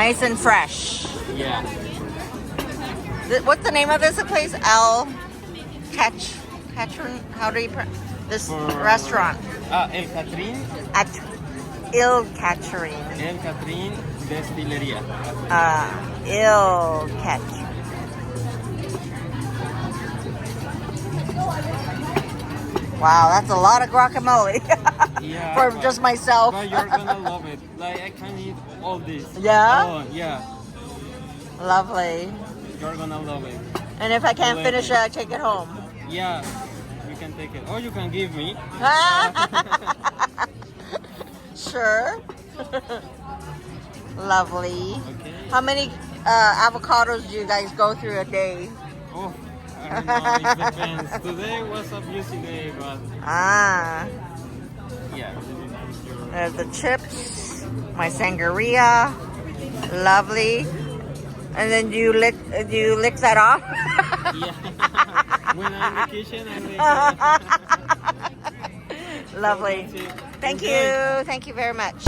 Nice and fresh. Yeah. What's the name of this place? Catrin? How do you this restaurant? El Catrin. At Catrin. El Catrin Destileria. Catrin. Wow, that's a lot of guacamole. Yeah. For just myself. But you're gonna love it. Like I can eat all this. Yeah? Oh, yeah. Lovely. You're gonna love it. And if I can't finish it, I take it home. Yeah. You can take it. Or you can give me. Sure. Lovely. Okay. How many avocados do you guys go through a day? Oh, I don't know. It depends. Today was a busy day, but yeah. There's the chips, my sangria, lovely. And then do you lick that off? Yeah. When I'm in the kitchen, I make Lovely. it. Thank you very much.